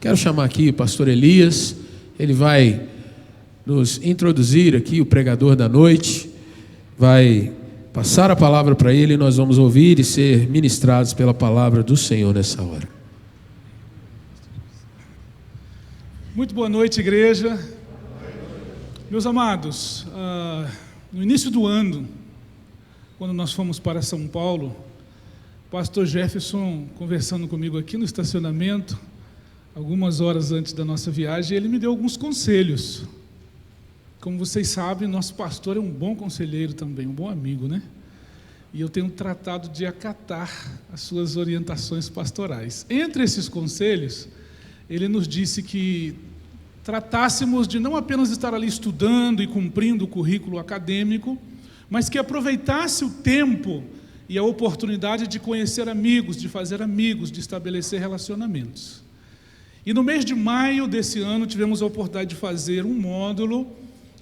Quero chamar aqui o pastor Elias, ele vai nos introduzir aqui, o pregador da noite, vai passar a palavra para ele e nós vamos ouvir e ser ministrados pela palavra do Senhor nessa hora. Muito boa noite, igreja. Meus amados, no início do ano, quando nós fomos para São Paulo, o pastor Jefferson, conversando comigo aqui no estacionamento, algumas horas antes da nossa viagem, ele me deu alguns conselhos. Como vocês sabem, nosso pastor é um bom conselheiro também, um bom amigo, né? E eu tenho tratado de acatar as suas orientações pastorais. Entre esses conselhos, ele nos disse que tratássemos de não apenas estar ali estudando e cumprindo o currículo acadêmico, mas que aproveitasse o tempo e a oportunidade de conhecer amigos, de fazer amigos, de estabelecer relacionamentos. E no mês de maio desse ano tivemos a oportunidade de fazer um módulo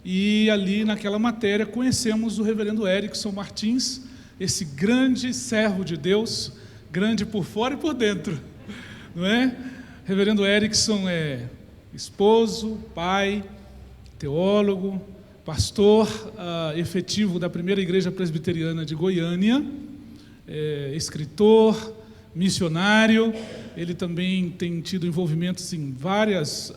e ali naquela matéria conhecemos o reverendo Erickson Martins, esse grande servo de Deus, grande por fora e por dentro, não é? Reverendo Erickson é esposo, pai, teólogo, pastor efetivo da primeira igreja presbiteriana de Goiânia, escritor, missionário. Ele também tem tido envolvimentos em várias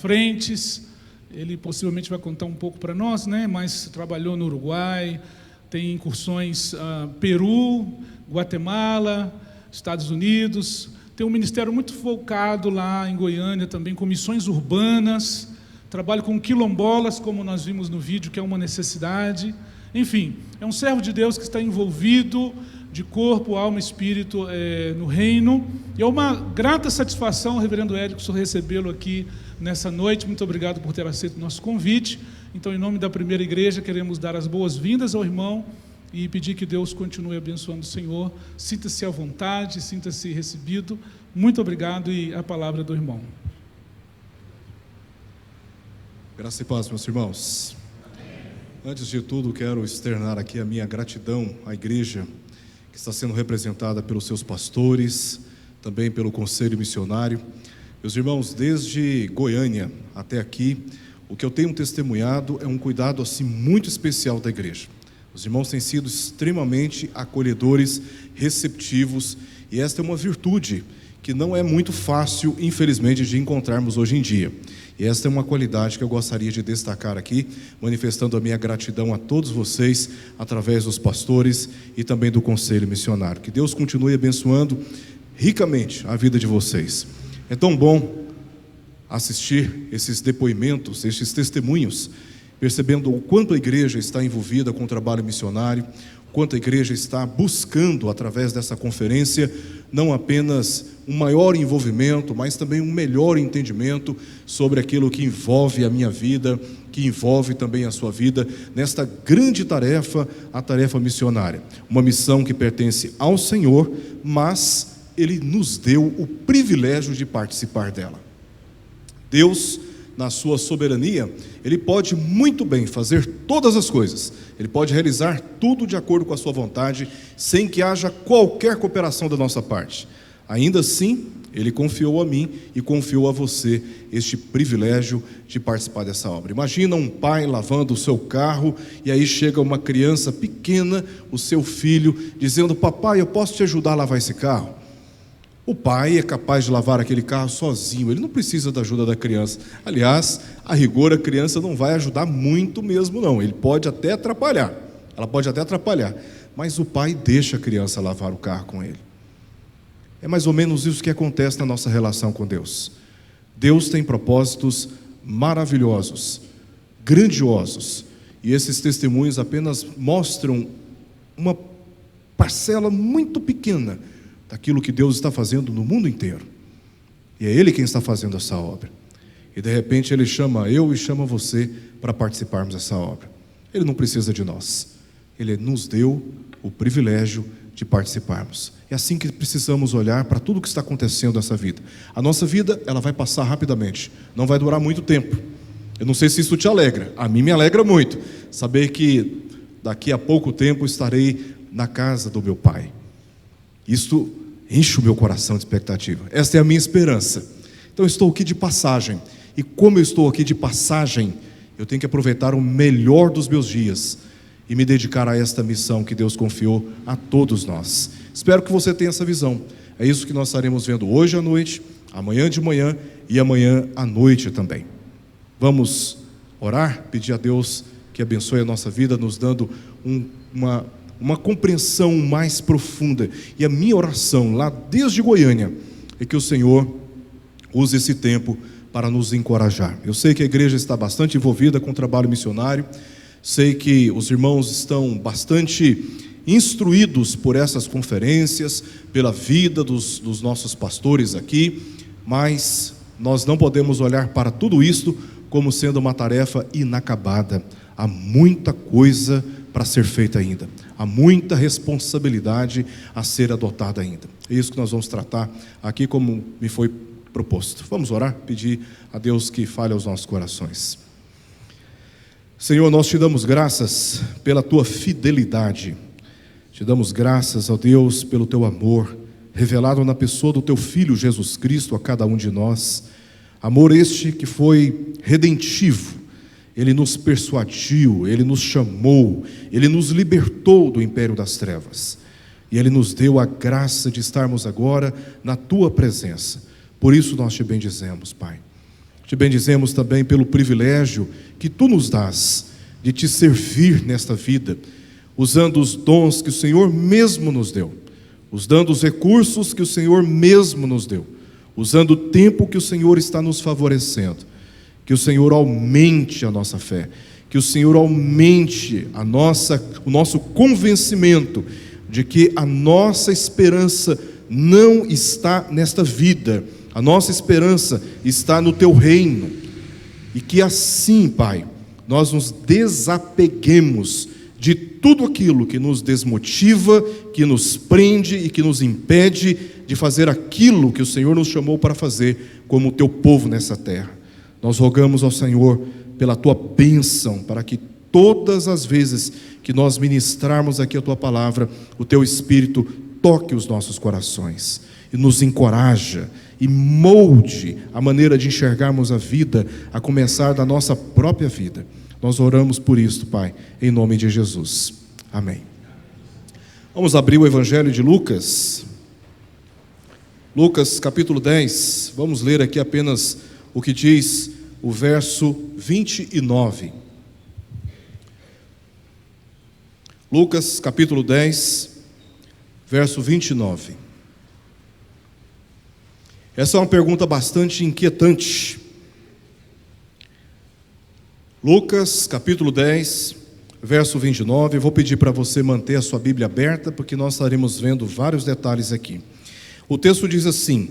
frentes. Ele possivelmente vai contar um pouco para nós, né? Mas trabalhou no Uruguai, tem incursões Peru, Guatemala, Estados Unidos. Tem um ministério muito focado lá em Goiânia também, com missões urbanas, trabalho com quilombolas, como nós vimos no vídeo, que é uma necessidade. Enfim, é um servo de Deus que está envolvido de corpo, alma e espírito no reino. E é uma grata satisfação, reverendo Erickson, recebê-lo aqui nessa noite. Muito obrigado por ter aceito o nosso convite. Então, em nome da primeira igreja, queremos dar as boas-vindas ao irmão e pedir que Deus continue abençoando o Senhor. Sinta-se à vontade, sinta-se recebido. Muito obrigado e a palavra do irmão. Graça e paz, meus irmãos. Antes de tudo, quero externar aqui a minha gratidão à igreja que está sendo representada pelos seus pastores, também pelo conselho missionário. Meus irmãos, desde Goiânia até aqui, o que eu tenho testemunhado é um cuidado assim muito especial da igreja. Os irmãos têm sido extremamente acolhedores, receptivos, e esta é uma virtude que não é muito fácil, infelizmente, de encontrarmos hoje em dia. E esta é uma qualidade que eu gostaria de destacar aqui, manifestando a minha gratidão a todos vocês, através dos pastores e também do conselho missionário. Que Deus continue abençoando ricamente a vida de vocês. É tão bom assistir esses depoimentos, esses testemunhos, percebendo o quanto a igreja está envolvida com o trabalho missionário, o quanto a igreja está buscando, através dessa conferência, não apenas um maior envolvimento, mas também um melhor entendimento sobre aquilo que envolve a minha vida, que envolve também a sua vida, nesta grande tarefa, a tarefa missionária. Uma missão que pertence ao Senhor, mas Ele nos deu o privilégio de participar dela. Deus, na sua soberania, Ele pode muito bem fazer todas as coisas, Ele pode realizar tudo de acordo com a sua vontade, sem que haja qualquer cooperação da nossa parte. Ainda assim, Ele confiou a mim e confiou a você este privilégio de participar dessa obra. Imagina um pai lavando o seu carro e aí chega uma criança pequena, o seu filho, dizendo: papai, eu posso te ajudar a lavar esse carro? O pai é capaz de lavar aquele carro sozinho, ele não precisa da ajuda da criança. Aliás, a rigor, a criança não vai ajudar muito mesmo não, ele pode até atrapalhar, ela pode até atrapalhar, mas o pai deixa a criança lavar o carro com ele. É mais ou menos isso que acontece na nossa relação com Deus. Deus tem propósitos maravilhosos, grandiosos, e esses testemunhos apenas mostram uma parcela muito pequena daquilo que Deus está fazendo no mundo inteiro. E é Ele quem está fazendo essa obra. E de repente Ele chama eu e chama você para participarmos dessa obra. Ele não precisa de nós. Ele nos deu o privilégio de participarmos. É assim que precisamos olhar para tudo que está acontecendo nessa vida. A nossa vida, ela vai passar rapidamente, não vai durar muito tempo. Eu não sei se isso te alegra, a mim me alegra muito saber que daqui a pouco tempo estarei na casa do meu Pai. Isso enche o meu coração de expectativa. Esta é a minha esperança. Então eu estou aqui de passagem, e como eu estou aqui de passagem, eu tenho que aproveitar o melhor dos meus dias e me dedicar a esta missão que Deus confiou a todos nós. Espero que você tenha essa visão. É isso que nós estaremos vendo hoje à noite, amanhã de manhã e amanhã à noite também. Vamos orar, pedir a Deus que abençoe a nossa vida, nos dando uma compreensão mais profunda. E a minha oração lá desde Goiânia é que o Senhor use esse tempo para nos encorajar. Eu sei que a igreja está bastante envolvida com o trabalho missionário, sei que os irmãos estão bastante instruídos por essas conferências, pela vida dos nossos pastores aqui, mas nós não podemos olhar para tudo isto como sendo uma tarefa inacabada. Há muita coisa para ser feita ainda, há muita responsabilidade a ser adotada ainda. É isso que nós vamos tratar aqui, como me foi proposto. Vamos orar, pedir a Deus que fale aos nossos corações. Senhor, nós te damos graças pela tua fidelidade, te damos graças, ó Deus, pelo teu amor revelado na pessoa do teu Filho Jesus Cristo a cada um de nós. Amor este que foi redentivo. Ele nos persuadiu, Ele nos chamou, Ele nos libertou do império das trevas. E Ele nos deu a graça de estarmos agora na Tua presença. Por isso nós te bendizemos, Pai. Te bendizemos também pelo privilégio que Tu nos dás de Te servir nesta vida, usando os dons que o Senhor mesmo nos deu, usando os recursos que o Senhor mesmo nos deu, usando o tempo que o Senhor está nos favorecendo. Que o Senhor aumente a nossa fé, que o Senhor aumente o nosso convencimento de que a nossa esperança não está nesta vida, a nossa esperança está no Teu reino, e que assim, Pai, nós nos desapeguemos de tudo aquilo que nos desmotiva, que nos prende e que nos impede de fazer aquilo que o Senhor nos chamou para fazer como Teu povo nessa terra. Nós rogamos ao Senhor pela Tua bênção, para que todas as vezes que nós ministrarmos aqui a Tua palavra, o Teu Espírito toque os nossos corações e nos encoraja e molde a maneira de enxergarmos a vida, a começar da nossa própria vida. Nós oramos por isto, Pai, em nome de Jesus. Amém. Vamos abrir o Evangelho de Lucas. Lucas capítulo 10, vamos ler aqui apenas o que diz o verso 29. Lucas capítulo 10, verso 29. Essa é uma pergunta bastante inquietante. Lucas capítulo 10, verso 29. Eu vou pedir para você manter a sua Bíblia aberta, porque nós estaremos vendo vários detalhes aqui. O texto diz assim: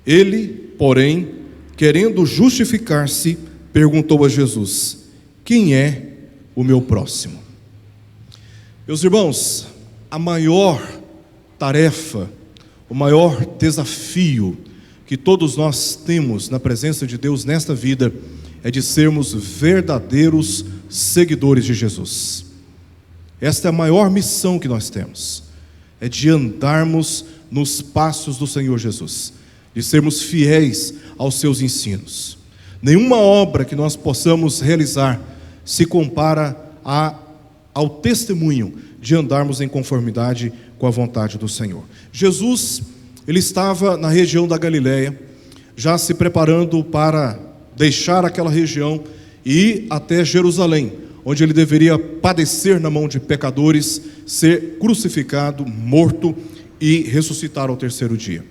Ele, porém, querendo justificar-se, perguntou a Jesus: quem é o meu próximo? Meus irmãos, a maior tarefa, o maior desafio que todos nós temos na presença de Deus nesta vida é de sermos verdadeiros seguidores de Jesus. Esta é a maior missão que nós temos, é de andarmos nos passos do Senhor Jesus, de sermos fiéis aos seus ensinos. Nenhuma obra que nós possamos realizar se compara ao testemunho de andarmos em conformidade com a vontade do Senhor. Jesus, ele estava na região da Galileia, já se preparando para deixar aquela região e ir até Jerusalém, onde ele deveria padecer na mão de pecadores, ser crucificado, morto e ressuscitar ao terceiro dia.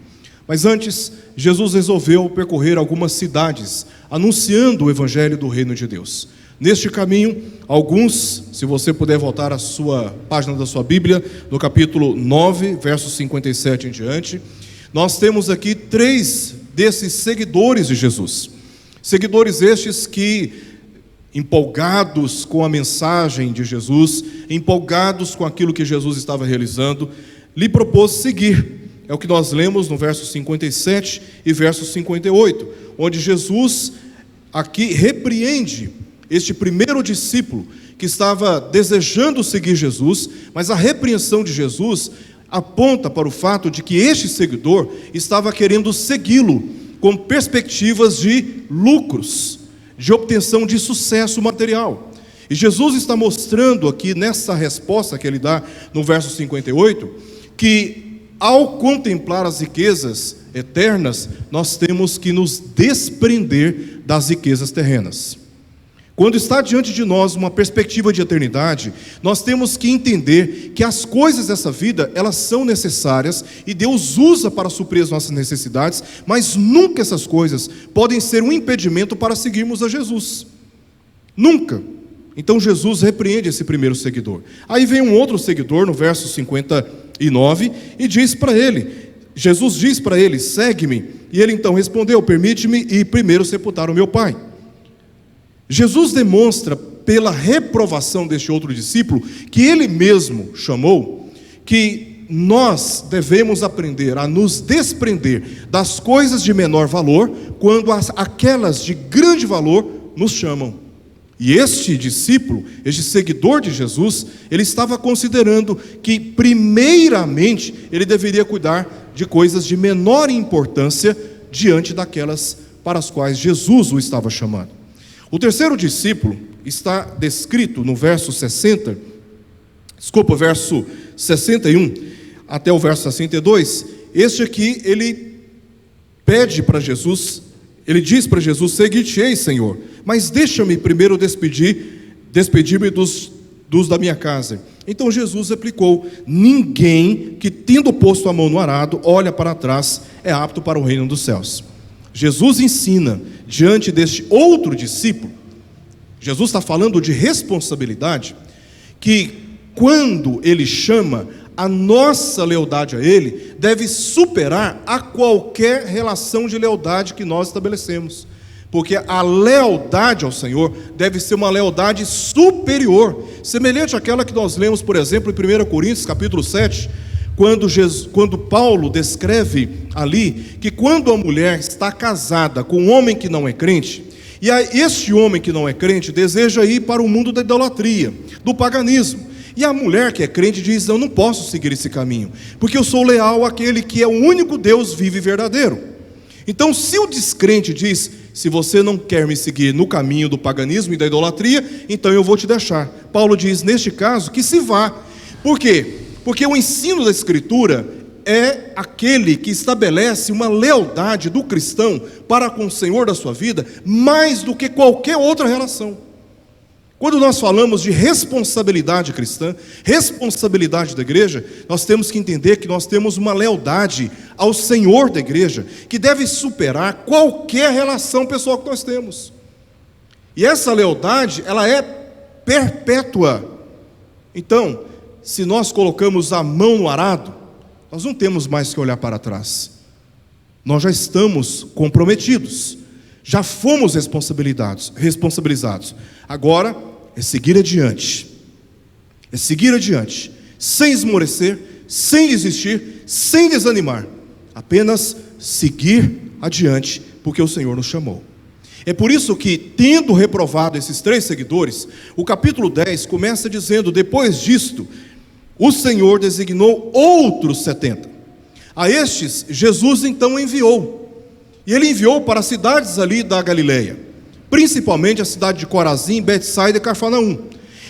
Mas antes, Jesus resolveu percorrer algumas cidades, anunciando o Evangelho do Reino de Deus. Neste caminho, alguns, se você puder voltar à sua página da sua Bíblia, no capítulo 9, versos 57 em diante, nós temos aqui 3 desses seguidores de Jesus. Seguidores estes que, empolgados com a mensagem de Jesus, empolgados com aquilo que Jesus estava realizando, lhe propôs seguir. É o que nós lemos no verso 57 e verso 58, onde Jesus aqui repreende este primeiro discípulo que estava desejando seguir Jesus, mas a repreensão de Jesus aponta para o fato de que este seguidor estava querendo segui-lo com perspectivas de lucros, de obtenção de sucesso material. E Jesus está mostrando aqui, nessa resposta que ele dá no verso 58, que ao contemplar as riquezas eternas, nós temos que nos desprender das riquezas terrenas. Quando está diante de nós uma perspectiva de eternidade, nós temos que entender que as coisas dessa vida, elas são necessárias e Deus usa para suprir as nossas necessidades, mas nunca essas coisas podem ser um impedimento para seguirmos a Jesus. Nunca. Então Jesus repreende esse primeiro seguidor. Aí vem um outro seguidor no verso 59 e diz para ele, Jesus diz para ele: segue-me. E ele então respondeu: permite-me ir primeiro sepultar o meu pai. Jesus demonstra, pela reprovação deste outro discípulo, que ele mesmo chamou, que nós devemos aprender a nos desprender das coisas de menor valor, quando aquelas de grande valor nos chamam. E este discípulo, este seguidor de Jesus, ele estava considerando que, primeiramente, ele deveria cuidar de coisas de menor importância diante daquelas para as quais Jesus o estava chamando. O terceiro discípulo está descrito no verso 61 até o verso 62. Este aqui, ele pede para Jesus, ele diz para Jesus: seguir-te-ei, Senhor, mas deixa-me primeiro despedir-me dos da minha casa. Então Jesus replicou: ninguém que, tendo posto a mão no arado, olha para trás, é apto para o reino dos céus. Jesus ensina, diante deste outro discípulo, Jesus está falando de responsabilidade, que quando ele chama, a nossa lealdade a ele deve superar a qualquer relação de lealdade que nós estabelecemos, porque a lealdade ao Senhor deve ser uma lealdade superior, semelhante àquela que nós lemos, por exemplo, em 1 Coríntios capítulo 7, quando Paulo descreve ali, que quando a mulher está casada com um homem que não é crente, e este homem que não é crente deseja ir para o mundo da idolatria, do paganismo, e a mulher que é crente diz: eu não posso seguir esse caminho, porque eu sou leal àquele que é o único Deus vivo e verdadeiro. Então, se o descrente diz: se você não quer me seguir no caminho do paganismo e da idolatria, então eu vou te deixar. Paulo diz, neste caso, que se vá. Por quê? Porque o ensino da Escritura é aquele que estabelece uma lealdade do cristão para com o Senhor da sua vida, mais do que qualquer outra relação. Quando nós falamos de responsabilidade cristã, responsabilidade da igreja, nós temos que entender que nós temos uma lealdade ao Senhor da igreja, que deve superar qualquer relação pessoal que nós temos. E essa lealdade, ela é perpétua. Então, se nós colocamos a mão no arado, nós não temos mais que olhar para trás. Nós já estamos comprometidos, já fomos responsabilizados. Agora é seguir adiante, sem esmorecer, sem desistir, sem desanimar, apenas seguir adiante, porque o Senhor nos chamou. É por isso que, tendo reprovado esses 3 seguidores, o capítulo 10 começa dizendo: depois disto, o Senhor designou outros 70. A estes, Jesus então enviou. E ele enviou para as cidades ali da Galileia, principalmente a cidade de Corazim, Betsaida e Cafarnaum.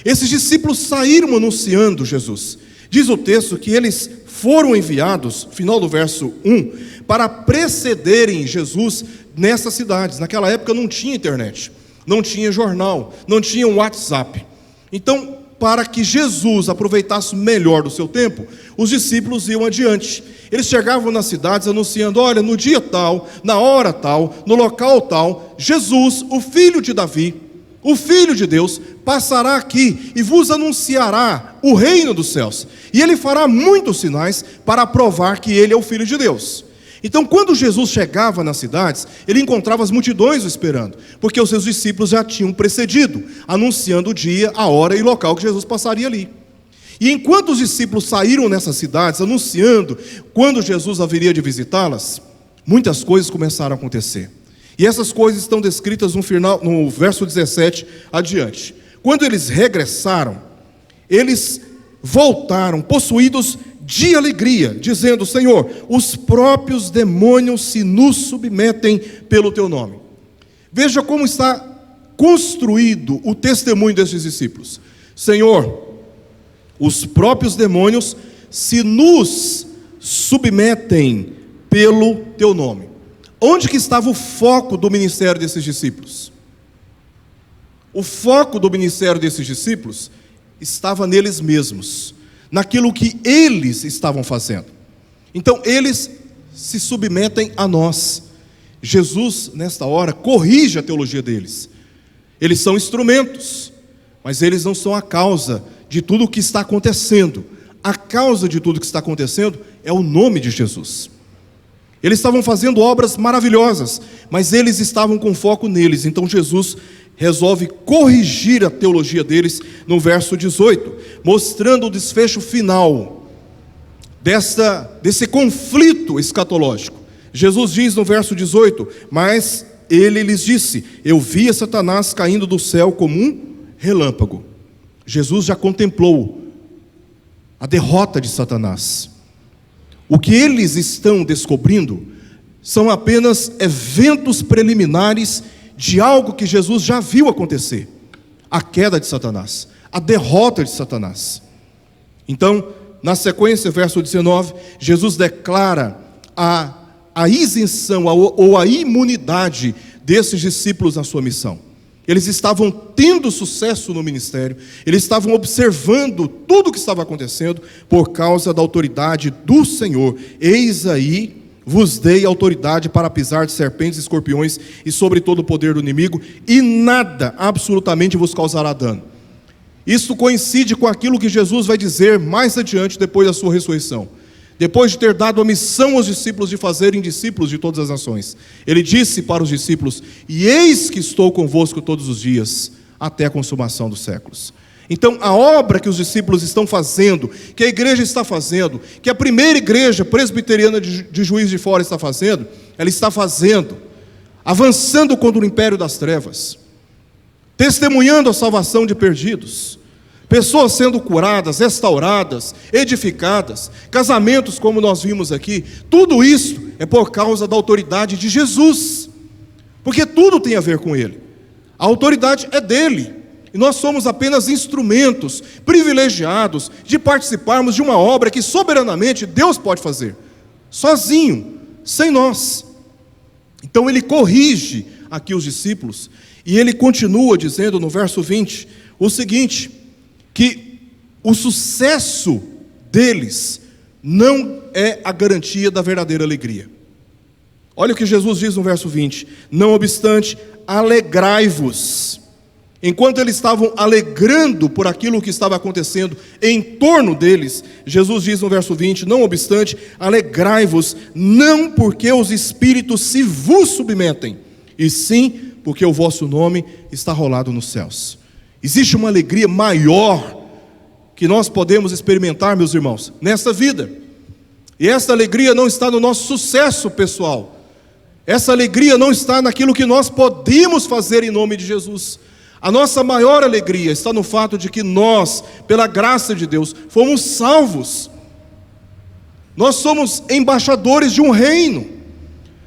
Esses discípulos saíram anunciando Jesus. Diz o texto que eles foram enviados, final do verso 1, para precederem Jesus nessas cidades. Naquela época não tinha internet, não tinha jornal, não tinha WhatsApp. Então, para que Jesus aproveitasse melhor do seu tempo, os discípulos iam adiante. Eles chegavam nas cidades anunciando: olha, no dia tal, na hora tal, no local tal, Jesus, o filho de Davi, o Filho de Deus, passará aqui e vos anunciará o reino dos céus. E ele fará muitos sinais para provar que ele é o Filho de Deus. Então, quando Jesus chegava nas cidades, ele encontrava as multidões o esperando, porque os seus discípulos já tinham precedido, anunciando o dia, a hora e o local que Jesus passaria ali. E enquanto os discípulos saíram nessas cidades, anunciando quando Jesus haveria de visitá-las, muitas coisas começaram a acontecer. E essas coisas estão descritas no verso 17 adiante. Quando eles regressaram, eles voltaram possuídos de alegria, dizendo: Senhor, os próprios demônios se nos submetem pelo teu nome. Veja como está construído o testemunho desses discípulos. Senhor, os próprios demônios se nos submetem pelo teu nome. Onde que estava o foco do ministério desses discípulos? O foco do ministério desses discípulos estava neles mesmos, naquilo que eles estavam fazendo. Então eles se submetem a nós. Jesus, nesta hora, corrige a teologia deles. Eles são instrumentos, mas eles não são a causa de tudo o que está acontecendo. A causa de tudo o que está acontecendo é o nome de Jesus. Eles estavam fazendo obras maravilhosas, mas eles estavam com foco neles. Então Jesus resolve corrigir a teologia deles no verso 18, mostrando o desfecho final desse conflito escatológico. Jesus diz no verso 18: mas ele lhes disse: eu via Satanás caindo do céu como um relâmpago. Jesus já contemplou a derrota de Satanás. O que eles estão descobrindo são apenas eventos preliminares de algo que Jesus já viu acontecer: a queda de Satanás, a derrota de Satanás. Então, na sequência, verso 19, Jesus declara a isenção ou a imunidade desses discípulos na sua missão. Eles estavam tendo sucesso no ministério, eles estavam observando tudo o que estava acontecendo por causa da autoridade do Senhor. Eis aí, vos dei autoridade para pisar de serpentes e escorpiões e sobre todo o poder do inimigo, e nada absolutamente vos causará dano. Isso coincide com aquilo que Jesus vai dizer mais adiante, depois da sua ressurreição. Depois de ter dado a missão aos discípulos de fazerem discípulos de todas as nações, ele disse para os discípulos: e eis que estou convosco todos os dias, até a consumação dos séculos. Então a obra que os discípulos estão fazendo, que a igreja está fazendo, que a primeira igreja presbiteriana de Juiz de Fora está fazendo, ela está fazendo, avançando contra o império das trevas, testemunhando a salvação de perdidos, pessoas sendo curadas, restauradas, edificadas, casamentos como nós vimos aqui. Tudo isso é por causa da autoridade de Jesus, porque tudo tem a ver com Ele. A autoridade é dele, e nós somos apenas instrumentos privilegiados de participarmos de uma obra que soberanamente Deus pode fazer, sozinho, sem nós. Então ele corrige aqui os discípulos, e ele continua dizendo no verso 20 o seguinte: que o sucesso deles não é a garantia da verdadeira alegria. Olha o que Jesus diz no verso 20: não obstante, alegrai-vos. Enquanto eles estavam alegrando por aquilo que estava acontecendo em torno deles, Jesus diz no verso 20: não obstante, alegrai-vos, não porque os espíritos se vos submetem, e sim porque o vosso nome está rolado nos céus. Existe uma alegria maior que nós podemos experimentar, meus irmãos, nesta vida. E essa alegria não está no nosso sucesso pessoal. Essa alegria não está naquilo que nós podemos fazer em nome de Jesus. A nossa maior alegria está no fato de que nós, pela graça de Deus, fomos salvos. Nós somos embaixadores de um reino.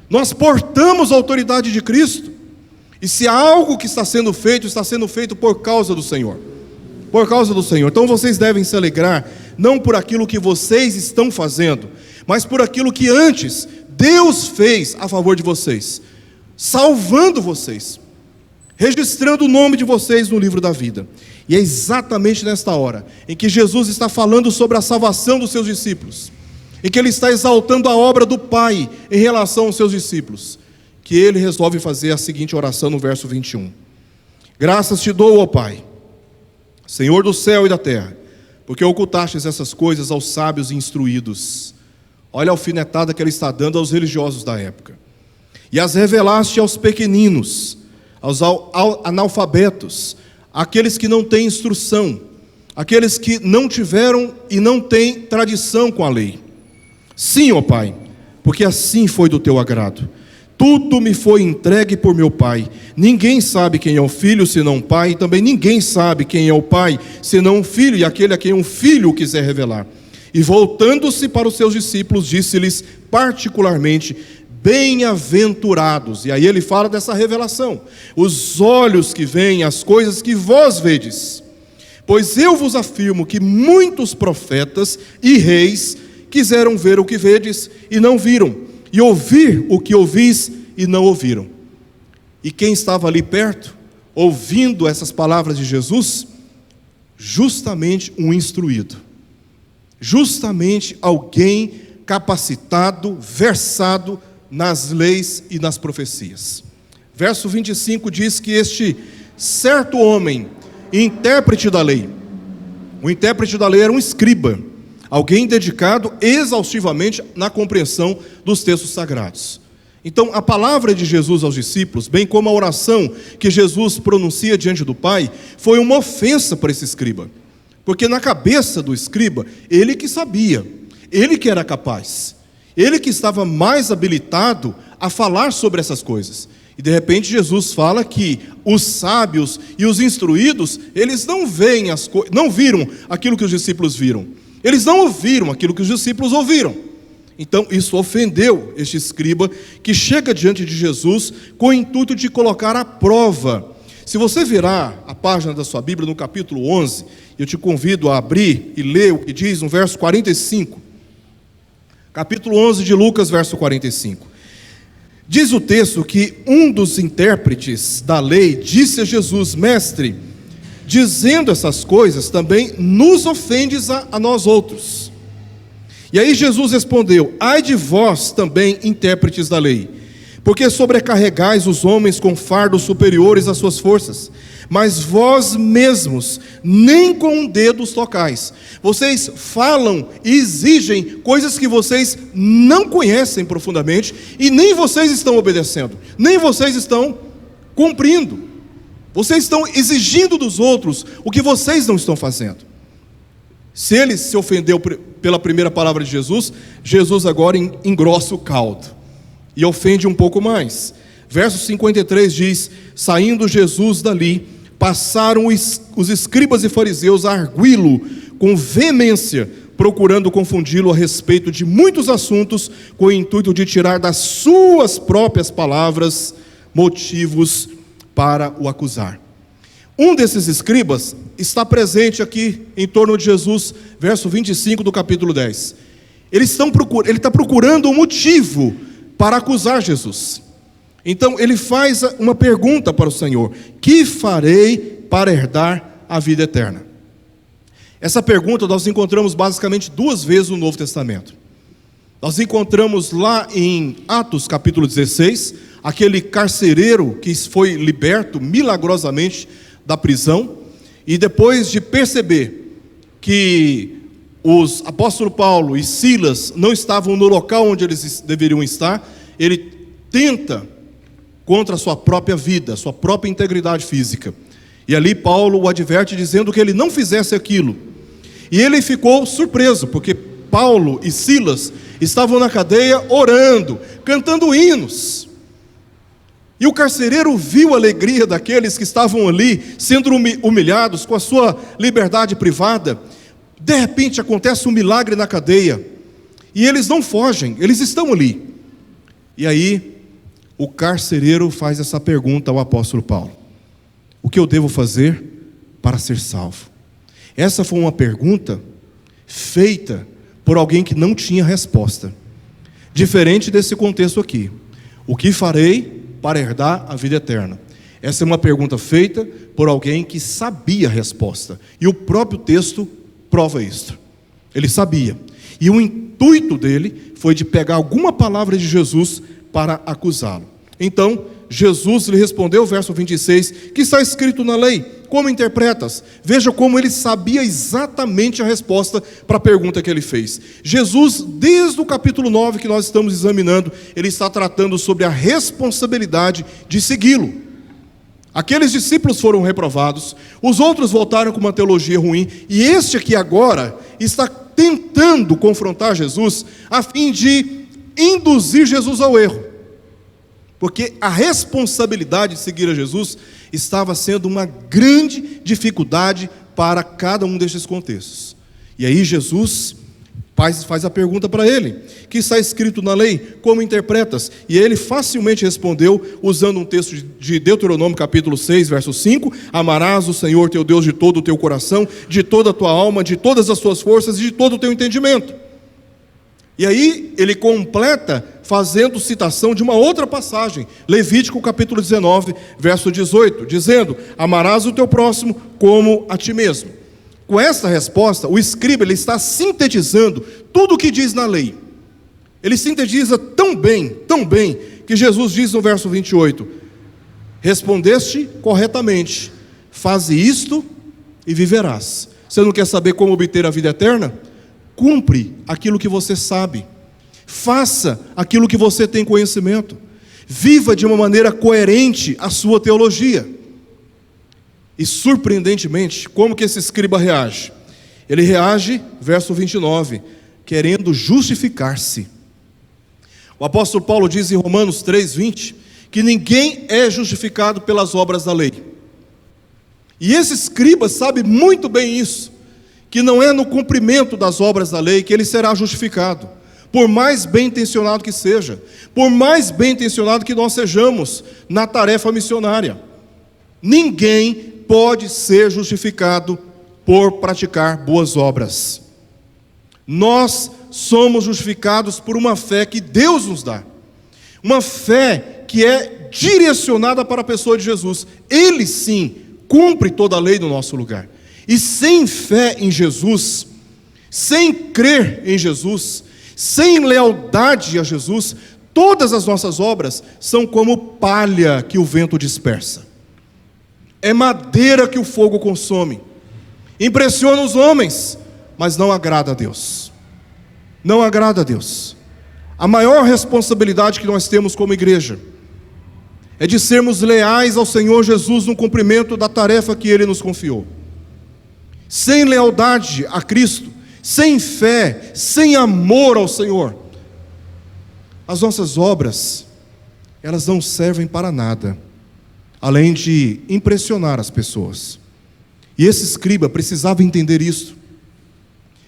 Nós portamos a autoridade de Cristo. E se há algo que está sendo feito por causa do Senhor. Por causa do Senhor. Então vocês devem se alegrar, não por aquilo que vocês estão fazendo, mas por aquilo que antes Deus fez a favor de vocês, salvando vocês, registrando o nome de vocês no livro da vida. E é exatamente nesta hora em que Jesus está falando sobre a salvação dos seus discípulos, em que Ele está exaltando a obra do Pai em relação aos seus discípulos, que Ele resolve fazer a seguinte oração no verso 21. Graças te dou, ó Pai, Senhor do céu e da terra, porque ocultastes essas coisas aos sábios e instruídos. Olha a alfinetada que Ele está dando aos religiosos da época. E as revelaste aos pequeninos, aos analfabetos, àqueles que não têm instrução, aqueles que não tiveram e não têm tradição com a lei. Sim, ó Pai, porque assim foi do teu agrado. Tudo me foi entregue por meu Pai. Ninguém sabe quem é o Filho senão o Pai, e também ninguém sabe quem é o Pai senão o Filho, e aquele a quem um Filho o quiser revelar. E voltando-se para os seus discípulos, disse-lhes particularmente: bem-aventurados. E aí ele fala dessa revelação: os olhos que veem as coisas que vós vedes. Pois eu vos afirmo que muitos profetas e reis quiseram ver o que vedes e não viram, e ouvir o que ouvis e não ouviram. E quem estava ali perto, ouvindo essas palavras de Jesus? Justamente um instruído, justamente alguém capacitado, versado nas leis e nas profecias. Verso 25 diz que este certo homem, intérprete da lei, o intérprete da lei era um escriba, alguém dedicado exaustivamente na compreensão dos textos sagrados. Então, a palavra de Jesus aos discípulos, bem como a oração que Jesus pronuncia diante do Pai, foi uma ofensa para esse escriba. Porque na cabeça do escriba, ele que sabia, ele que era capaz, ele que estava mais habilitado a falar sobre essas coisas. E de repente Jesus fala que os sábios e os instruídos, eles não viram aquilo que os discípulos viram. Eles não ouviram aquilo que os discípulos ouviram. Então, isso ofendeu este escriba, que chega diante de Jesus com o intuito de colocar à prova. Se você virar a página da sua Bíblia no capítulo 11, eu te convido a abrir e ler o que diz no verso 45. Capítulo 11 de Lucas, verso 45. Diz o texto que um dos intérpretes da lei disse a Jesus: mestre, dizendo essas coisas também nos ofendes a nós outros. E aí Jesus respondeu: ai de vós também, intérpretes da lei, porque sobrecarregais os homens com fardos superiores às suas forças, mas vós mesmos nem com um dedo os tocais. Vocês falam e exigem coisas que vocês não conhecem profundamente, e nem vocês estão obedecendo, nem vocês estão cumprindo. Vocês estão exigindo dos outros o que vocês não estão fazendo. Se ele se ofendeu pela primeira palavra de Jesus, Jesus agora engrossa o caldo e ofende um pouco mais. Verso 53 diz: saindo Jesus dali, passaram os escribas e fariseus a arguí-lo com veemência, procurando confundi-lo a respeito de muitos assuntos, com o intuito de tirar das suas próprias palavras motivos para o acusar. Um desses escribas está presente aqui em torno de Jesus, verso 25 do capítulo 10. Ele está procurando um motivo para acusar Jesus. Então ele faz uma pergunta para o Senhor: que farei para herdar a vida eterna? Essa pergunta nós encontramos basicamente duas vezes no Novo Testamento. Nós encontramos lá em Atos capítulo 16, aquele carcereiro que foi liberto milagrosamente da prisão, e depois de perceber que os apóstolos Paulo e Silas não estavam no local onde eles deveriam estar, ele tenta contra a sua própria vida, sua própria integridade física. E ali Paulo o adverte dizendo que ele não fizesse aquilo. E ele ficou surpreso, porque Paulo e Silas estavam na cadeia orando, cantando hinos. E o carcereiro viu a alegria daqueles que estavam ali, sendo humilhados com a sua liberdade privada. De repente acontece um milagre na cadeia, e eles não fogem, eles estão ali. E aí o carcereiro faz essa pergunta ao apóstolo Paulo: o que eu devo fazer para ser salvo? Essa foi uma pergunta feita por alguém que não tinha resposta. Diferente desse contexto aqui: o que farei para herdar a vida eterna? Essa é uma pergunta feita por alguém que sabia a resposta, e o próprio texto prova isso. Ele sabia, e o intuito dele foi de pegar alguma palavra de Jesus para acusá-lo. Então Jesus lhe respondeu, verso 26, que está escrito na lei, como interpretas? Veja como ele sabia exatamente a resposta para a pergunta que ele fez. Jesus, desde o capítulo 9 que nós estamos examinando, ele está tratando sobre a responsabilidade de segui-lo. Aqueles discípulos foram reprovados, os outros voltaram com uma teologia ruim, e este aqui agora está tentando confrontar Jesus a fim de induzir Jesus ao erro. Porque a responsabilidade de seguir a Jesus estava sendo uma grande dificuldade para cada um destes contextos. E aí Jesus faz a pergunta para ele: que está escrito na lei, como interpretas? E ele facilmente respondeu, usando um texto de Deuteronômio capítulo 6, verso 5: amarás o Senhor teu Deus de todo o teu coração, de toda a tua alma, de todas as tuas forças e de todo o teu entendimento. E aí ele completa fazendo citação de uma outra passagem, Levítico capítulo 19, verso 18, dizendo: amarás o teu próximo como a ti mesmo. Com esta resposta, o escriba ele está sintetizando tudo o que diz na lei. Ele sintetiza tão bem, que Jesus diz no verso 28, respondeste corretamente, faze isto e viverás. Você não quer saber como obter a vida eterna? Cumpre aquilo que você sabe, faça aquilo que você tem conhecimento, viva de uma maneira coerente a sua teologia. E surpreendentemente, como que esse escriba reage? Ele reage, verso 29, querendo justificar-se. O apóstolo Paulo diz em Romanos 3:20, que ninguém é justificado pelas obras da lei. E esse escriba sabe muito bem isso, que não é no cumprimento das obras da lei que ele será justificado, por mais bem intencionado que seja, por mais bem intencionado que nós sejamos na tarefa missionária. Ninguém pode ser justificado por praticar boas obras. Nós somos justificados por uma fé que Deus nos dá, uma fé que é direcionada para a pessoa de Jesus. Ele sim cumpre toda a lei no nosso lugar. E sem fé em Jesus, sem crer em Jesus, sem lealdade a Jesus, todas as nossas obras são como palha que o vento dispersa. É madeira que o fogo consome. Impressiona os homens, mas não agrada a Deus. Não agrada a Deus. A maior responsabilidade que nós temos como igreja é de sermos leais ao Senhor Jesus no cumprimento da tarefa que Ele nos confiou. Sem lealdade a Cristo, sem fé, sem amor ao Senhor, as nossas obras, elas não servem para nada, além de impressionar as pessoas. E esse escriba precisava entender isso.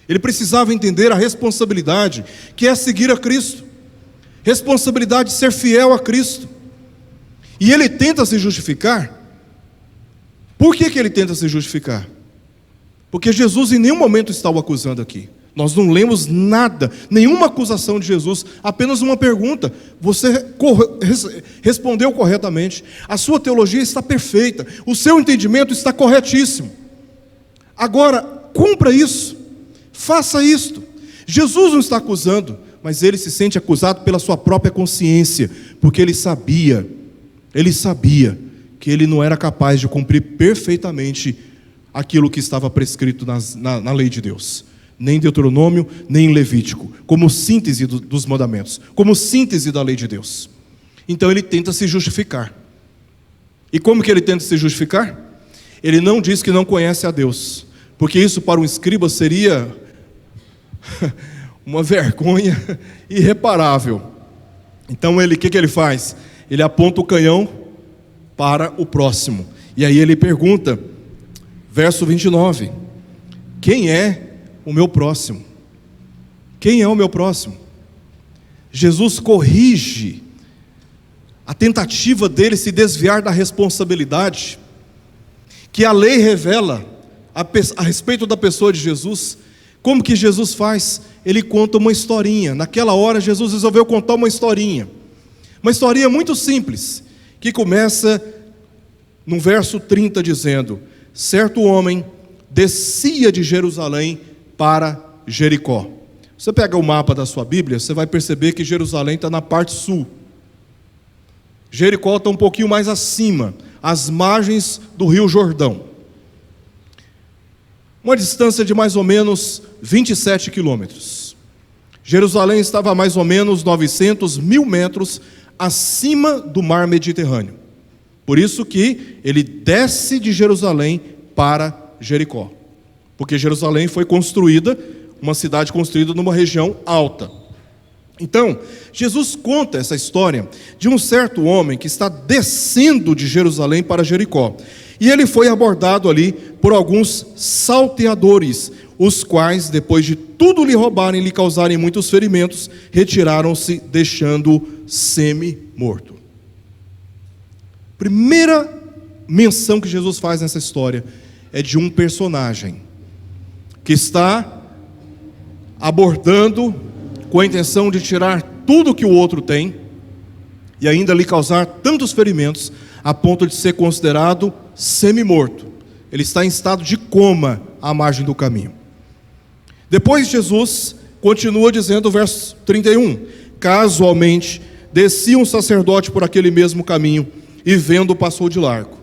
Ele precisava entender a responsabilidade que é seguir a Cristo, responsabilidade de ser fiel a Cristo. E ele tenta se justificar. Por que ele tenta se justificar? Porque Jesus em nenhum momento está o acusando aqui. Nós não lemos nada, nenhuma acusação de Jesus, apenas uma pergunta. Você respondeu corretamente, a sua teologia está perfeita, o seu entendimento está corretíssimo. Agora, cumpra isso, faça isto. Jesus não está acusando, mas ele se sente acusado pela sua própria consciência, porque ele sabia que ele não era capaz de cumprir perfeitamente aquilo que estava prescrito na lei de Deus. Nem em Deuteronômio, nem em Levítico, como síntese dos mandamentos, como síntese da lei de Deus. Então ele tenta se justificar. E como que ele tenta se justificar? Ele não diz que não conhece a Deus, porque isso para um escriba seria uma vergonha irreparável. Então o que ele faz? Ele aponta o canhão para o próximo. E aí ele pergunta, verso 29, quem é o meu próximo? Quem é o meu próximo? Jesus corrige a tentativa dele se desviar da responsabilidade que a lei revela a respeito da pessoa de Jesus. Como que Jesus faz? Ele conta uma historinha. Naquela hora Jesus resolveu contar uma historinha muito simples, que começa no verso 30 dizendo: certo homem descia de Jerusalém para Jericó. Você pega o mapa da sua Bíblia, você vai perceber que Jerusalém está na parte sul. Jericó está um pouquinho mais acima, às margens do rio Jordão. Uma distância de mais ou menos 27 quilômetros. Jerusalém estava a mais ou menos 900, 1000 metros acima do mar Mediterrâneo. Por isso que ele desce de Jerusalém para Jericó. Porque Jerusalém foi construída, uma cidade construída numa região alta. Então, Jesus conta essa história de um certo homem que está descendo de Jerusalém para Jericó. E ele foi abordado ali por alguns salteadores, os quais, depois de tudo lhe roubarem e lhe causarem muitos ferimentos, retiraram-se, deixando-o semi-morto. Primeira menção que Jesus faz nessa história é de um personagem que está abordando com a intenção de tirar tudo que o outro tem e ainda lhe causar tantos ferimentos a ponto de ser considerado semi-morto. Ele está em estado de coma à margem do caminho. Depois Jesus continua dizendo o verso 31, casualmente descia um sacerdote por aquele mesmo caminho e vendo passou de largo.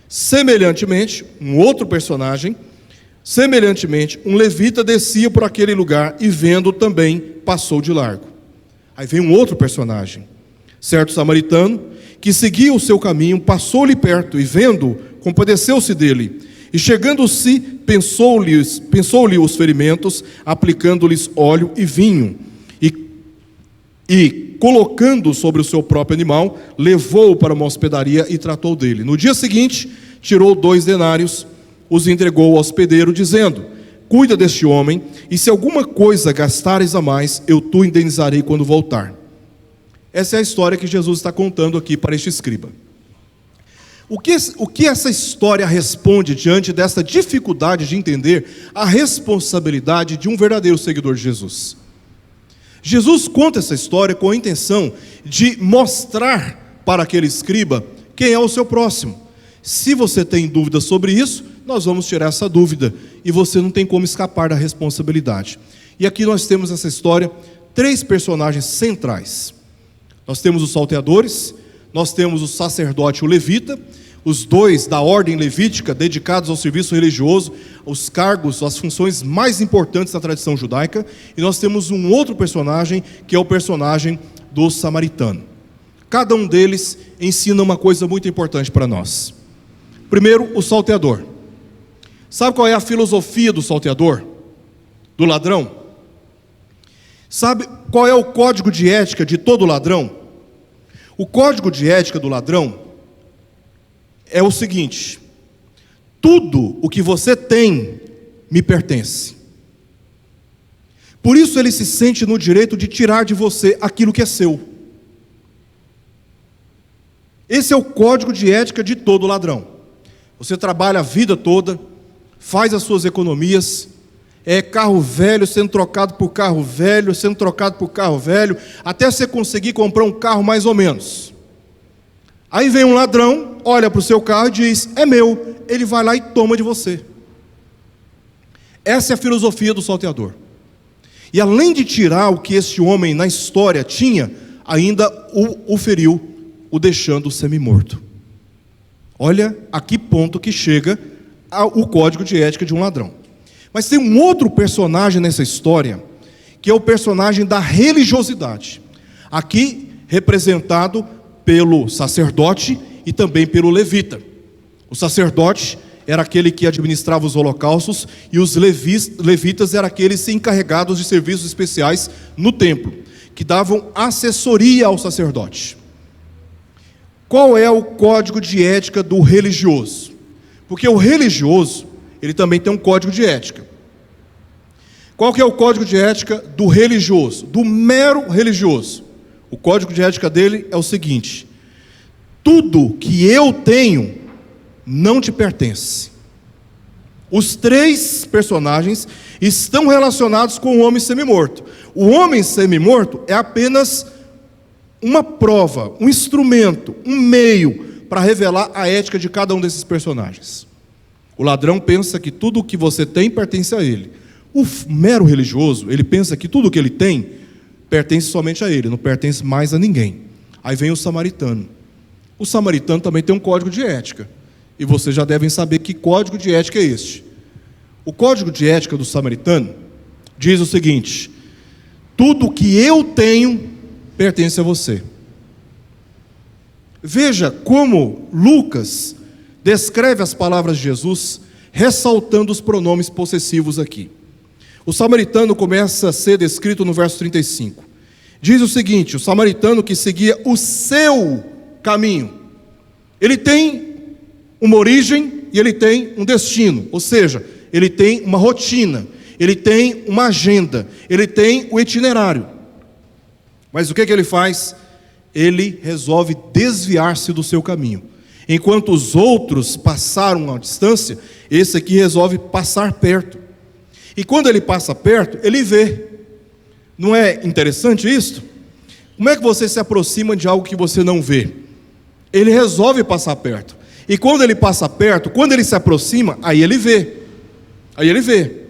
Semelhantemente, um outro personagem, um levita descia por aquele lugar e vendo também passou de largo. Aí vem um outro personagem, certo samaritano, que seguia o seu caminho, passou-lhe perto e vendo, compadeceu-se dele. E chegando-se, pensou-lhe os ferimentos, aplicando-lhes óleo e vinho. E colocando sobre o seu próprio animal, levou-o para uma hospedaria e tratou dele. No dia seguinte, tirou 2 denários, os entregou ao hospedeiro, dizendo, cuida deste homem, e se alguma coisa gastares a mais, eu te indenizarei quando voltar. Essa é a história que Jesus está contando aqui para este escriba. O que essa história responde diante dessa dificuldade de entender a responsabilidade de um verdadeiro seguidor de Jesus? Jesus conta essa história com a intenção de mostrar para aquele escriba quem é o seu próximo. Se você tem dúvida sobre isso, nós vamos tirar essa dúvida e você não tem como escapar da responsabilidade. E aqui nós temos nessa história 3 personagens centrais. Nós temos os salteadores, nós temos o sacerdote e o levita, os 2 da ordem levítica dedicados ao serviço religioso, os cargos, as funções mais importantes da tradição judaica, e nós temos um outro personagem, que é o personagem do samaritano. Cada um deles ensina uma coisa muito importante para nós. Primeiro, o salteador. Sabe qual é a filosofia do salteador? Do ladrão? Sabe qual é o código de ética de todo ladrão? O código de ética do ladrão é o seguinte: tudo o que você tem me pertence. Por isso ele se sente no direito de tirar de você aquilo que é seu. Esse é o código de ética de todo ladrão. Você trabalha a vida toda, faz as suas economias, é carro velho sendo trocado por carro velho, sendo trocado por carro velho, até você conseguir comprar um carro mais ou menos. Aí vem um ladrão, olha para o seu carro e diz, é meu. Ele vai lá e toma de você. Essa é a filosofia do salteador. E além de tirar o que esse homem na história tinha, ainda o feriu, o deixando semi-morto. Olha a que ponto que chega o código de ética de um ladrão. Mas tem um outro personagem nessa história, que é o personagem da religiosidade. Aqui representado pelo sacerdote e também pelo levita. O sacerdote era aquele que administrava os holocaustos e os levitas eram aqueles encarregados de serviços especiais no templo, que davam assessoria ao sacerdote. Qual é o código de ética do religioso? Porque o religioso, ele também tem um código de ética. Qual que é o código de ética do religioso? Do mero religioso. O código de ética dele é o seguinte: tudo que eu tenho não te pertence. Os 3 personagens estão relacionados com o homem semi-morto. O homem semi-morto é apenas uma prova, um instrumento, um meio para revelar a ética de cada um desses personagens. O ladrão pensa que tudo o que você tem pertence a ele. O mero religioso, ele pensa que tudo o que ele tem pertence somente a ele, não pertence mais a ninguém. Aí vem o samaritano. O samaritano também tem um código de ética. E vocês já devem saber que código de ética é este. O código de ética do samaritano diz o seguinte: tudo que eu tenho pertence a você. Veja como Lucas descreve as palavras de Jesus, ressaltando os pronomes possessivos aqui. O samaritano começa a ser descrito no verso 35. Diz o seguinte: o samaritano que seguia o seu caminho. Ele tem uma origem e ele tem um destino, ou seja, ele tem uma rotina, ele tem uma agenda, ele tem o itinerário. Mas o que ele faz? Ele resolve desviar-se do seu caminho. Enquanto os outros passaram a distância, esse aqui resolve passar perto. E quando ele passa perto, ele vê. Não é interessante isso? Como é que você se aproxima de algo que você não vê? Ele resolve passar perto. E quando ele passa perto, quando ele se aproxima, aí ele vê. Aí ele vê.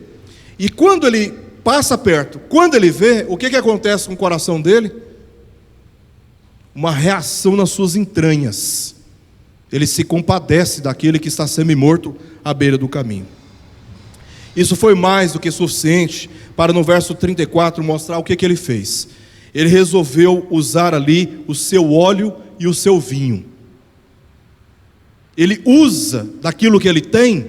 E quando ele passa perto, quando ele vê, o que acontece com o coração dele? Uma reação nas suas entranhas. Ele se compadece daquele que está semi-morto à beira do caminho. Isso foi mais do que suficiente para no verso 34 mostrar o que ele fez. Ele resolveu usar ali o seu óleo e o seu vinho. Ele usa daquilo que ele tem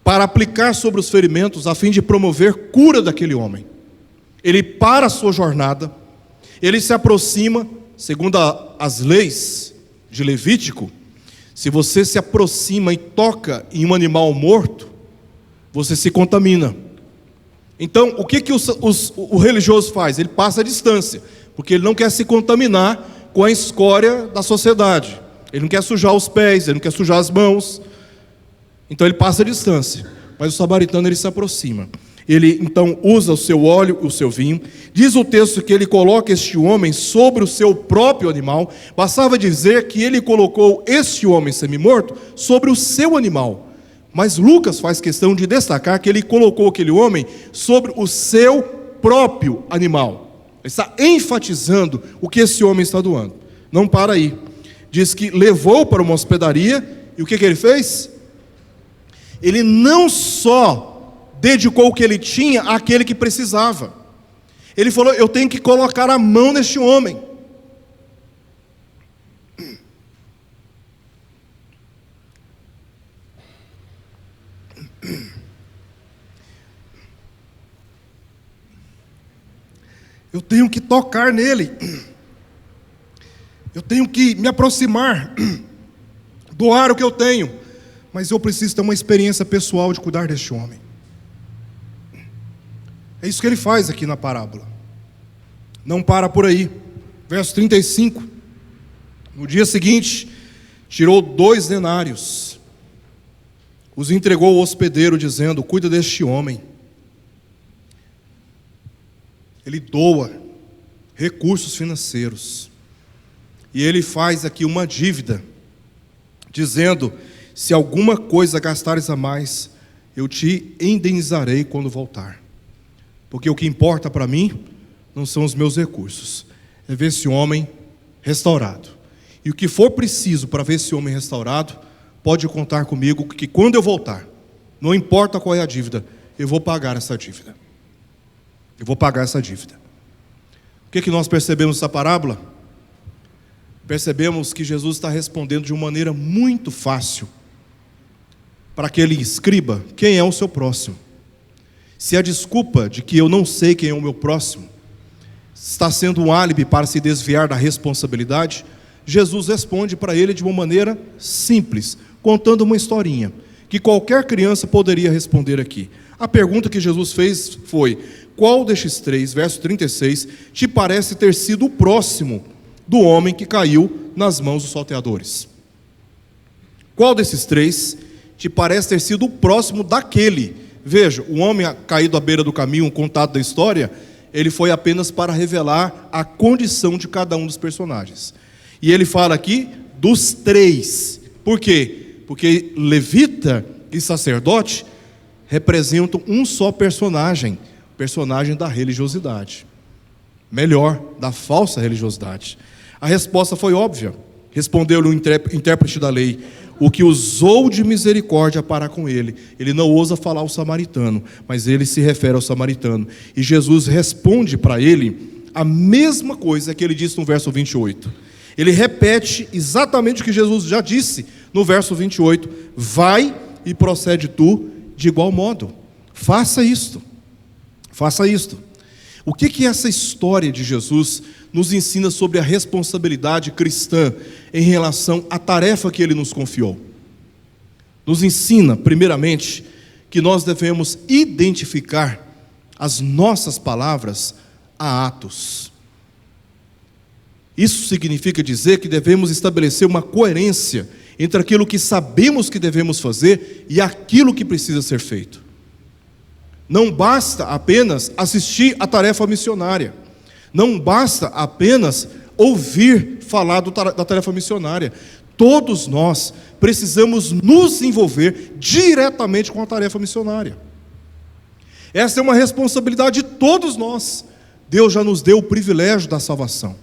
para aplicar sobre os ferimentos, a fim de promover cura daquele homem. Ele para a sua jornada, ele se aproxima, segundo as leis de Levítico, se você se aproxima e toca em um animal morto, você se contamina. Então, o que o religioso faz? Ele passa a distância, porque ele não quer se contaminar com a escória da sociedade. Ele não quer sujar os pés, ele não quer sujar as mãos. Então ele passa a distância. Mas o samaritano, ele se aproxima. Ele então usa o seu óleo, o seu vinho. Diz o texto que ele coloca este homem sobre o seu próprio animal. Bastava dizer que ele colocou este homem semi-morto sobre o seu animal. Mas Lucas faz questão de destacar que ele colocou aquele homem sobre o seu próprio animal. Ele está enfatizando o que esse homem está doando. Não para aí. Diz que levou para uma hospedaria, e o que ele fez? Ele não só dedicou o que ele tinha àquele que precisava. Ele falou: eu tenho que colocar a mão neste homem. Eu tenho que tocar nele. Eu tenho que me aproximar, doar o que eu tenho, mas eu preciso ter uma experiência pessoal de cuidar deste homem. É isso que ele faz aqui na parábola. Não para por aí. Verso 35. No dia seguinte, tirou 2 denários, os entregou ao hospedeiro, dizendo: cuida deste homem. Ele doa recursos financeiros. E ele faz aqui uma dívida, dizendo: se alguma coisa gastares a mais, eu te indenizarei quando voltar. Porque o que importa para mim não são os meus recursos, é ver esse homem restaurado. E o que for preciso para ver esse homem restaurado, pode contar comigo, que quando eu voltar, não importa qual é a dívida, eu vou pagar essa dívida. Eu vou pagar essa dívida. O que nós percebemos nessa parábola? Percebemos que Jesus está respondendo de uma maneira muito fácil para aquele escriba quem é o seu próximo. Se a desculpa de que eu não sei quem é o meu próximo está sendo um álibi para se desviar da responsabilidade, Jesus responde para ele de uma maneira simples, contando uma historinha que qualquer criança poderia responder aqui. A pergunta que Jesus fez foi: qual destes 3, verso 36, te parece ter sido o próximo do homem que caiu nas mãos dos salteadores? Qual desses 3 te parece ter sido o próximo daquele? Veja, o homem caído à beira do caminho, contado da história, ele foi apenas para revelar a condição de cada um dos personagens. E ele fala aqui dos 3. Por quê? Porque levita e sacerdote representam um só personagem, o personagem da religiosidade. Melhor, da falsa religiosidade. A resposta foi óbvia. Respondeu-lhe o intérprete da lei: o que usou de misericórdia para com ele. Ele não ousa falar ao samaritano, mas ele se refere ao samaritano. E Jesus responde para ele a mesma coisa que ele disse no verso 28. Ele repete exatamente o que Jesus já disse no verso 28. Vai e procede tu de igual modo. Faça isto. Faça isto. O que essa história de Jesus nos ensina sobre a responsabilidade cristã em relação à tarefa que ele nos confiou? nos ensina, primeiramente, que nós devemos identificar as nossas palavras a atos. Isso significa dizer que devemos estabelecer uma coerência entre aquilo que sabemos que devemos fazer e aquilo que precisa ser feito. Não basta apenas assistir à tarefa missionária. Não basta apenas ouvir falar da tarefa missionária. Todos nós precisamos nos envolver diretamente com a tarefa missionária. Essa é uma responsabilidade de todos nós. Deus já nos deu o privilégio da salvação.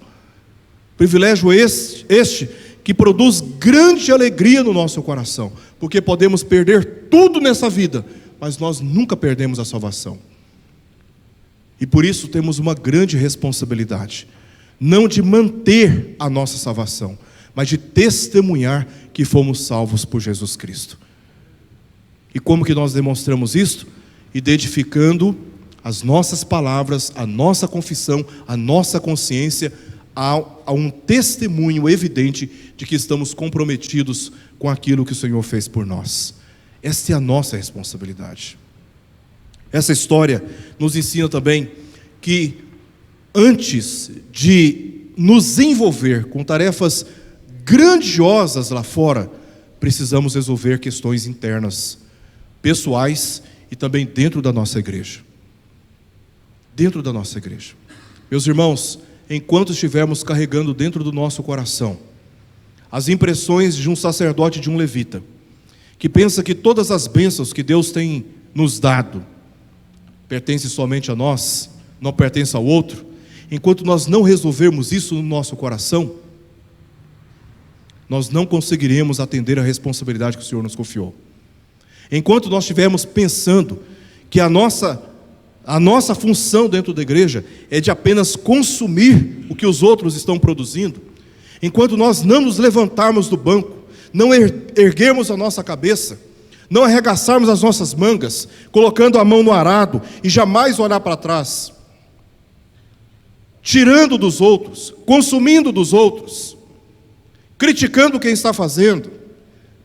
Privilégio este que produz grande alegria no nosso coração, porque podemos perder tudo nessa vida, mas nós nunca perdemos a salvação. E por isso temos uma grande responsabilidade, não de manter a nossa salvação, mas de testemunhar que fomos salvos por Jesus Cristo. E como que nós demonstramos isto? Identificando as nossas palavras, a nossa confissão, a nossa consciência, a um testemunho evidente de que estamos comprometidos com aquilo que o Senhor fez por nós. Esta é a nossa responsabilidade. Essa história nos ensina também que antes de nos envolver com tarefas grandiosas lá fora, precisamos resolver questões internas, pessoais e também dentro da nossa igreja. Dentro da nossa igreja. Meus irmãos, enquanto estivermos carregando dentro do nosso coração as impressões de um sacerdote e de um levita, que pensa que todas as bênçãos que Deus tem nos dado pertencem somente a nós, não pertencem ao outro, enquanto nós não resolvermos isso no nosso coração, nós não conseguiremos atender a responsabilidade que o Senhor nos confiou. Enquanto nós estivermos pensando que a nossa função dentro da igreja é de apenas consumir o que os outros estão produzindo, enquanto nós não nos levantarmos do banco, não erguermos a nossa cabeça, não arregaçarmos as nossas mangas, colocando a mão no arado e jamais olhar para trás, tirando dos outros, consumindo dos outros, criticando quem está fazendo,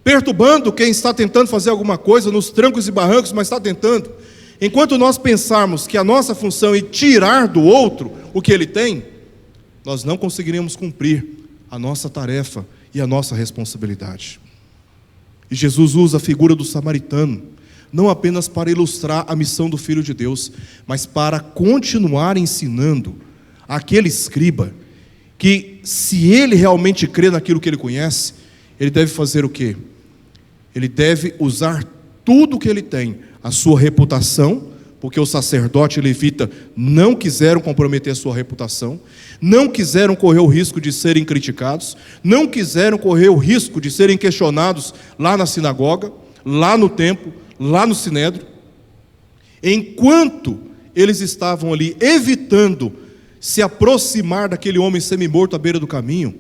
perturbando quem está tentando fazer alguma coisa nos trancos e barrancos, mas está tentando. Enquanto nós pensarmos que a nossa função é tirar do outro o que ele tem, nós não conseguiremos cumprir a nossa tarefa e a nossa responsabilidade. E Jesus usa a figura do samaritano, não apenas para ilustrar a missão do Filho de Deus, mas para continuar ensinando aquele escriba que, se ele realmente crê naquilo que ele conhece, ele deve fazer o quê? Ele deve usar tudo o que ele tem, a sua reputação, porque o sacerdote e o levita não quiseram comprometer a sua reputação, não quiseram correr o risco de serem criticados, não quiseram correr o risco de serem questionados lá na sinagoga, lá no templo, lá no sinédrio. Enquanto eles estavam ali evitando se aproximar daquele homem semi-morto à beira do caminho,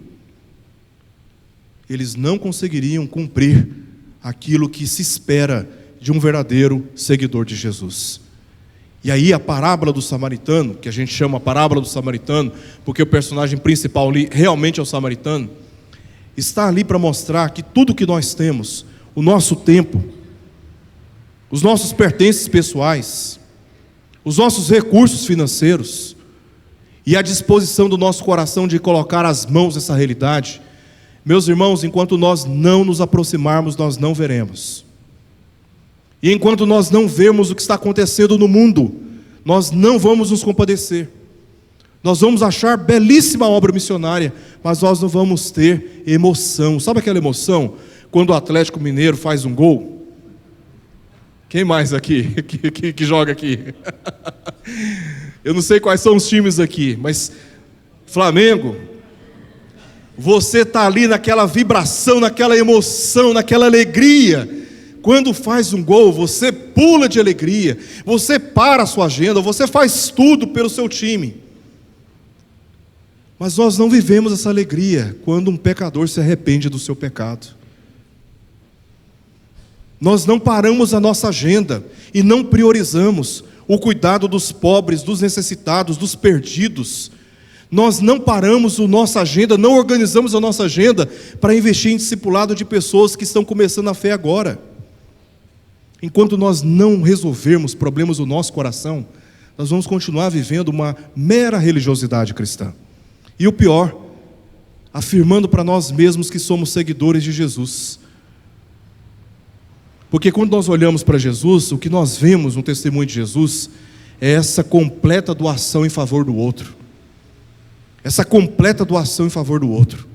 eles não conseguiriam cumprir aquilo que se espera de um verdadeiro seguidor de Jesus. E aí a parábola do samaritano, que a gente chama a parábola do samaritano, porque o personagem principal ali realmente é o samaritano, está ali para mostrar que tudo que nós temos, o nosso tempo, os nossos pertences pessoais, os nossos recursos financeiros e a disposição do nosso coração de colocar as mãos nessa realidade, meus irmãos, enquanto nós não nos aproximarmos, nós não veremos. E enquanto nós não vemos o que está acontecendo no mundo, nós não vamos nos compadecer. Nós vamos achar belíssima obra missionária, mas nós não vamos ter emoção. Sabe aquela emoção quando o Atlético Mineiro faz um gol? Quem mais aqui que joga aqui? Eu não sei quais são os times aqui, mas Flamengo, você está ali naquela vibração, naquela emoção, naquela alegria. Quando faz um gol, você pula de alegria, você para a sua agenda, você faz tudo pelo seu time. Mas nós não vivemos essa alegria quando um pecador se arrepende do seu pecado. Nós não paramos a nossa agenda e não priorizamos o cuidado dos pobres, dos necessitados, dos perdidos. Nós não paramos a nossa agenda, não organizamos a nossa agenda para investir em discipulado de pessoas que estão começando a fé agora. enquanto nós não resolvermos problemas do nosso coração, nós vamos continuar vivendo uma mera religiosidade cristã. E o pior, afirmando para nós mesmos que somos seguidores de Jesus. Porque quando nós olhamos para Jesus, o que nós vemos no testemunho de Jesus é essa completa doação em favor do outro. Essa completa doação em favor do outro.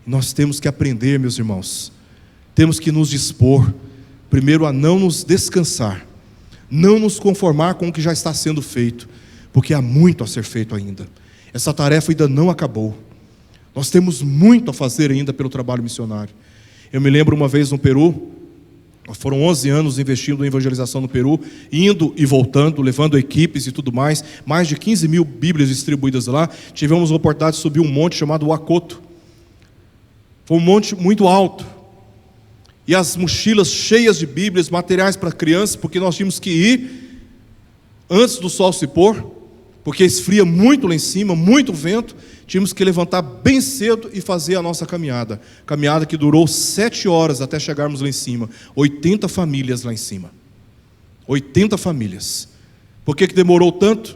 Nós temos que aprender, meus irmãos, temos que nos dispor, primeiro, a não nos descansar, não nos conformar com o que já está sendo feito, porque há muito a ser feito ainda. Essa tarefa ainda não acabou. Nós temos muito a fazer ainda pelo trabalho missionário. Eu me lembro uma vez no Peru, foram 11 anos investindo em evangelização no Peru, indo e voltando, levando equipes e tudo mais, mais de 15 mil Bíblias distribuídas lá. Tivemos a oportunidade de subir um monte chamado Huacoto. Foi um monte muito alto, e as mochilas cheias de Bíblias, materiais para crianças, porque nós tínhamos que ir antes do sol se pôr, porque esfria muito lá em cima, muito vento. Tínhamos que levantar bem cedo e fazer a nossa caminhada que durou 7 horas até chegarmos lá em cima. 80 famílias lá em cima, 80 famílias. Por que demorou tanto?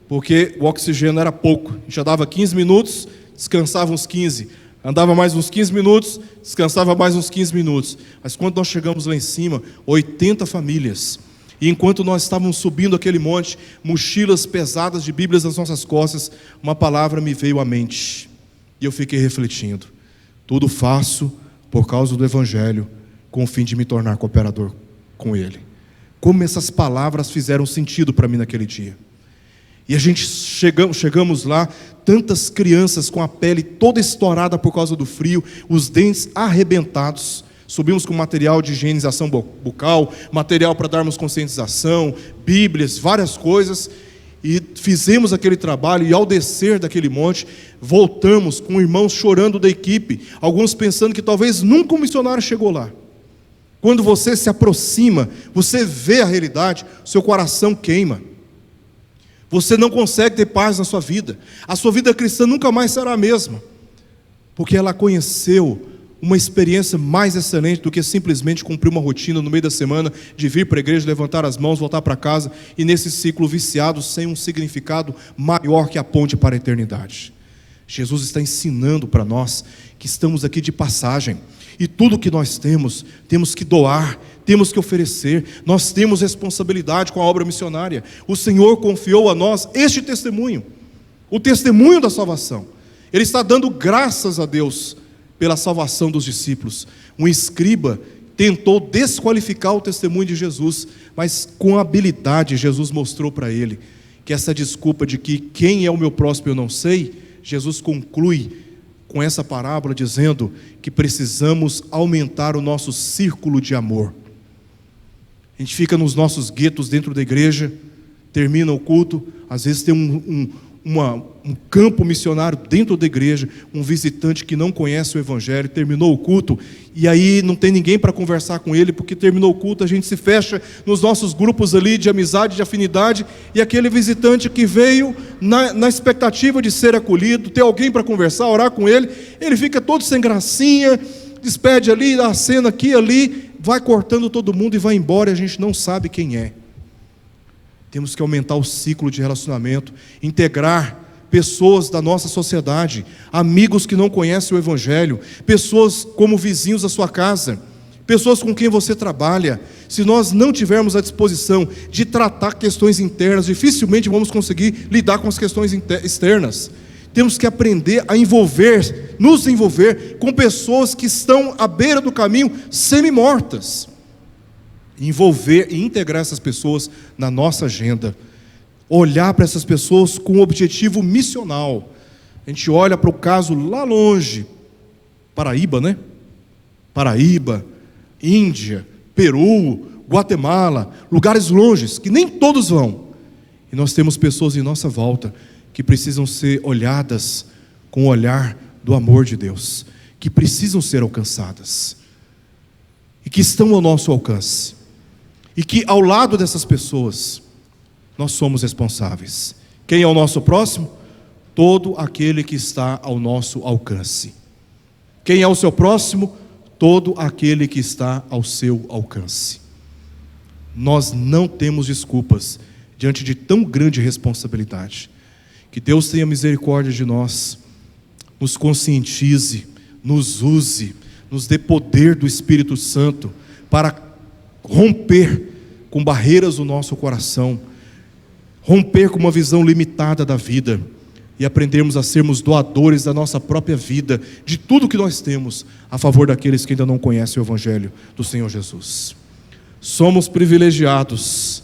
Porque o oxigênio era pouco. A gente já dava 15 minutos, descansava uns 15, andava mais uns 15 minutos, descansava mais uns 15 minutos. Mas quando nós chegamos lá em cima, 80 famílias. E enquanto nós estávamos subindo aquele monte, mochilas pesadas de Bíblias nas nossas costas, uma palavra me veio à mente. E eu fiquei refletindo. Tudo faço por causa do Evangelho, com o fim de me tornar cooperador com Ele. Como essas palavras fizeram sentido para mim naquele dia. E a gente chegamos lá, tantas crianças com a pele toda estourada por causa do frio, os dentes arrebentados. Subimos com material de higienização bucal, material para darmos conscientização, Bíblias, várias coisas. E fizemos aquele trabalho, e ao descer daquele monte, voltamos com irmãos chorando da equipe, alguns pensando que talvez nunca um missionário chegou lá. Quando você se aproxima, você vê a realidade, seu coração queima. Você não consegue ter paz na sua vida. A sua vida cristã nunca mais será a mesma, porque ela conheceu uma experiência mais excelente do que simplesmente cumprir uma rotina no meio da semana, de vir para a igreja, levantar as mãos, voltar para casa, e nesse ciclo viciado, sem um significado maior que a ponte para a eternidade. Jesus está ensinando para nós que estamos aqui de passagem, e tudo que nós temos que doar, temos que oferecer. Nós temos responsabilidade com a obra missionária. O Senhor confiou a nós este testemunho, o testemunho da salvação. Ele está dando graças a Deus pela salvação dos discípulos. Um escriba tentou desqualificar o testemunho de Jesus, mas com habilidade Jesus mostrou para ele que essa desculpa de que quem é o meu próximo eu não sei, Jesus conclui com essa parábola dizendo que precisamos aumentar o nosso círculo de amor. A gente fica nos nossos guetos dentro da igreja, termina o culto, às vezes tem um campo missionário dentro da igreja, um visitante que não conhece o Evangelho, terminou o culto, e aí não tem ninguém para conversar com ele, porque terminou o culto, a gente se fecha nos nossos grupos ali de amizade, de afinidade, e aquele visitante que veio na expectativa de ser acolhido, ter alguém para conversar, orar com ele, ele fica todo sem gracinha, despede ali, dá a cena aqui, ali, vai cortando todo mundo e vai embora, e a gente não sabe quem é. Temos que aumentar o ciclo de relacionamento, integrar pessoas da nossa sociedade, amigos que não conhecem o Evangelho, pessoas como vizinhos da sua casa, pessoas com quem você trabalha. Se nós não tivermos a disposição de tratar questões internas, dificilmente vamos conseguir lidar com as questões externas. Temos que aprender a nos envolver com pessoas que estão à beira do caminho semi-mortas. Envolver e integrar essas pessoas na nossa agenda. Olhar para essas pessoas com um objetivo missional. A gente olha para o caso lá longe, Paraíba, né? Paraíba, Índia, Peru, Guatemala, lugares longes, que nem todos vão. E nós temos pessoas em nossa volta que precisam ser olhadas com o olhar do amor de Deus, que precisam ser alcançadas, e que estão ao nosso alcance. E que ao lado dessas pessoas, nós somos responsáveis. Quem é o nosso próximo? Todo aquele que está ao nosso alcance. Quem é o seu próximo? Todo aquele que está ao seu alcance. nós não temos desculpas diante de tão grande responsabilidade. Que Deus tenha misericórdia de nós, nos conscientize, nos use, nos dê poder do Espírito Santo para romper com barreiras no nosso coração, romper com uma visão limitada da vida e aprendermos a sermos doadores da nossa própria vida, de tudo que nós temos, a favor daqueles que ainda não conhecem o Evangelho do Senhor Jesus. Somos privilegiados,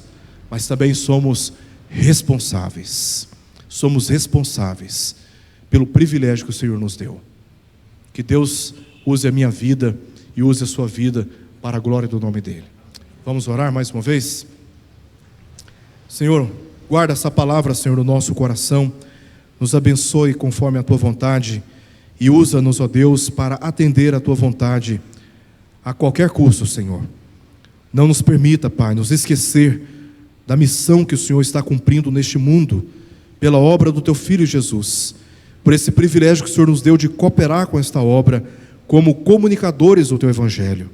mas também somos responsáveis. Somos responsáveis pelo privilégio que o Senhor nos deu. Que Deus use a minha vida e use a sua vida para a glória do nome dEle. Vamos orar mais uma vez? Senhor, guarda essa palavra, Senhor, no nosso coração. Nos abençoe conforme a Tua vontade e usa-nos, ó Deus, para atender a Tua vontade a qualquer custo, Senhor. Não nos permita, Pai, nos esquecer da missão que o Senhor está cumprindo neste mundo, pela obra do Teu Filho Jesus, por esse privilégio que o Senhor nos deu de cooperar com esta obra como comunicadores do Teu Evangelho.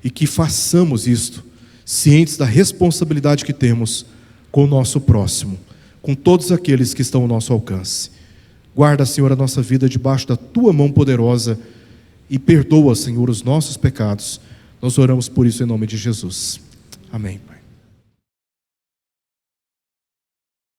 E que façamos isto, cientes da responsabilidade que temos com o nosso próximo, com todos aqueles que estão ao nosso alcance. Guarda, Senhor, a nossa vida debaixo da Tua mão poderosa e perdoa, Senhor, os nossos pecados. Nós oramos por isso em nome de Jesus. Amém, Pai.